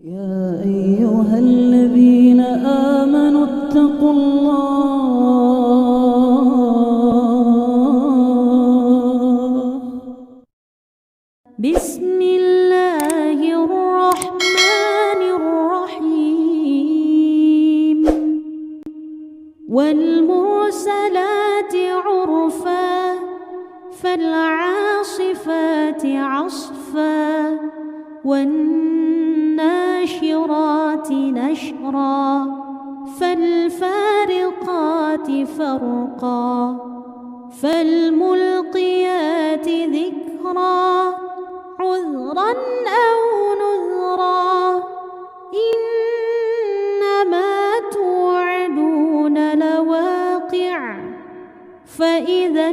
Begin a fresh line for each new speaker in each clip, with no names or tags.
يا أيها الذين آمنوا اتقوا الله. بسم الله الرحمن الرحيم. والمرسلات عرفا فالعاصفات عصفا والناشرات نشرا فالفارقات فرقا فالملقيات ذكرا عذرا أو نذرا إنما توعدون لواقع فإذا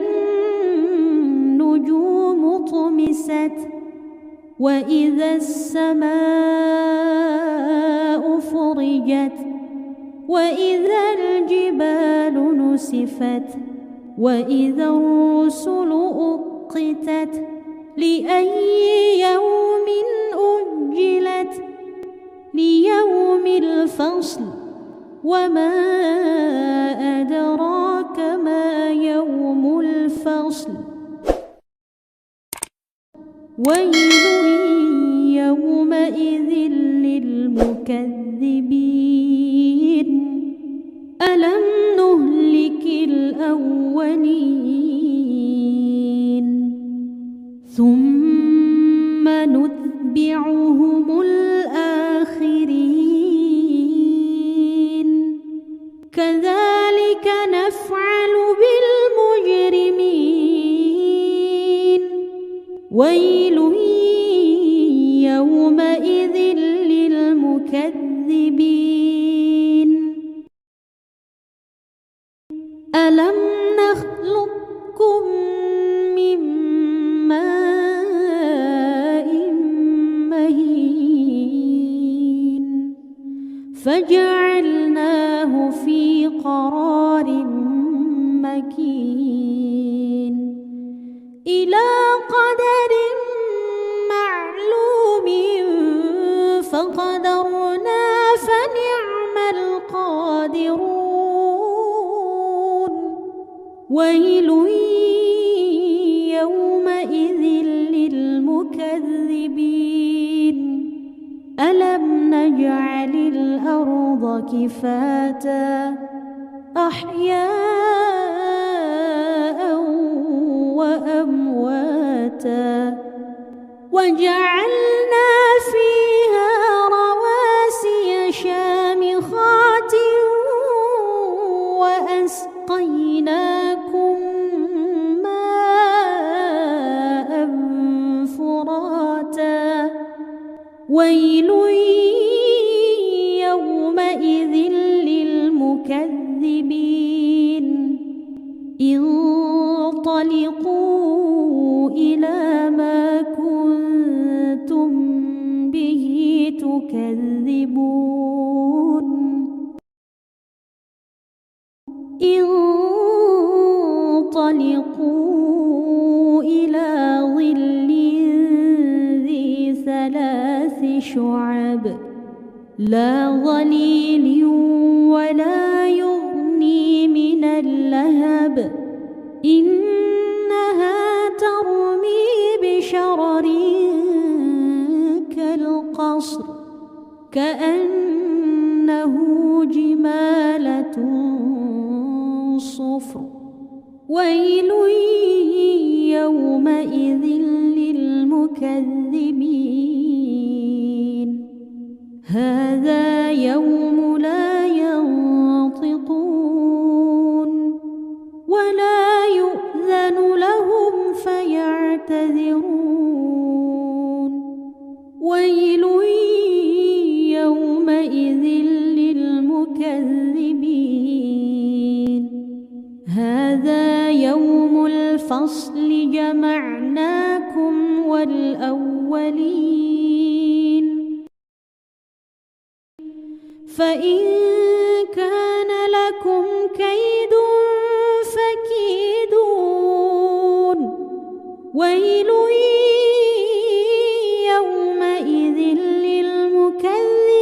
النجوم طمست وإذا السماء فرجت وإذا الجبال نسفت وإذا الرسل أقتت لأي يوم أجلت ليوم الفصل وما أدراك ما يوم الفصل ويل يومئذ للمكذبين ألم نهلك الأولين ثم نتبعهم الآخرين كذلك نفعل بالمجرمين ويل يومئذ للمكذبين ألم نخلقكم من ماء مهين فجعلناه في قرار مكين إلى قدر معلوم فقدرنا فنعم القادرون ويل يومئذ للمكذبين ألم نجعل الأرض كفاتا أحياء وأمواتا وجعلنا فيها رواسي شامخات وأسقيناكم ماء فراتا ويل يومئذ للمكذبين انطلقوا إلى ما كنتم به تكذبون انطلقوا إلى ظل ذي ثلاث شعب لا ظليل ولا يغني من اللهب إنها ترمي بشرر كالقصر كأنه جمالة صفر ويل يومئذ للمكذبين هذا يوم لا ينطقون ولا يؤذن لهم فيعتذرون ويل يومئذ للمكذبين هذا يوم الفصل جمعناكم والأولين فإن كان لكم كيد فكيدون ويل يومئذ للمكذبين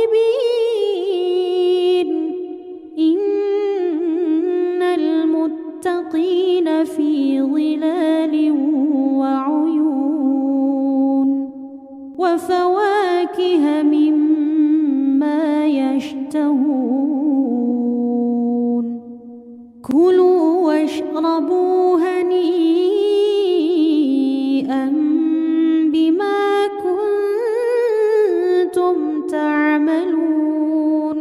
يشتهون كلوا واشربوا هنيئا بما كنتم تعملون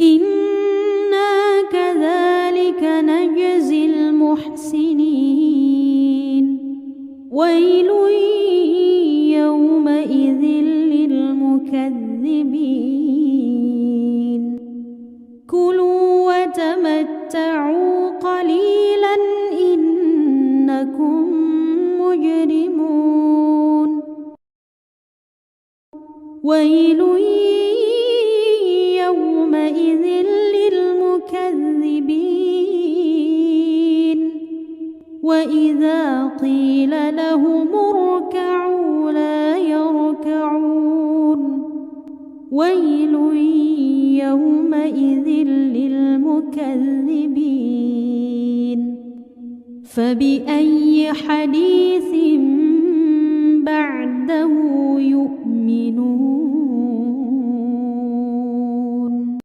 إنا كذلك نجزي المحسنين ويل يومئذ للمكذبين كلوا وتمتعوا قليلا إنكم مجرمون ويل يومئذ للمكذبين وإذا قيل لهم اركعوا لا يركعون ويل يومئذ للمكذبين فبأي حديث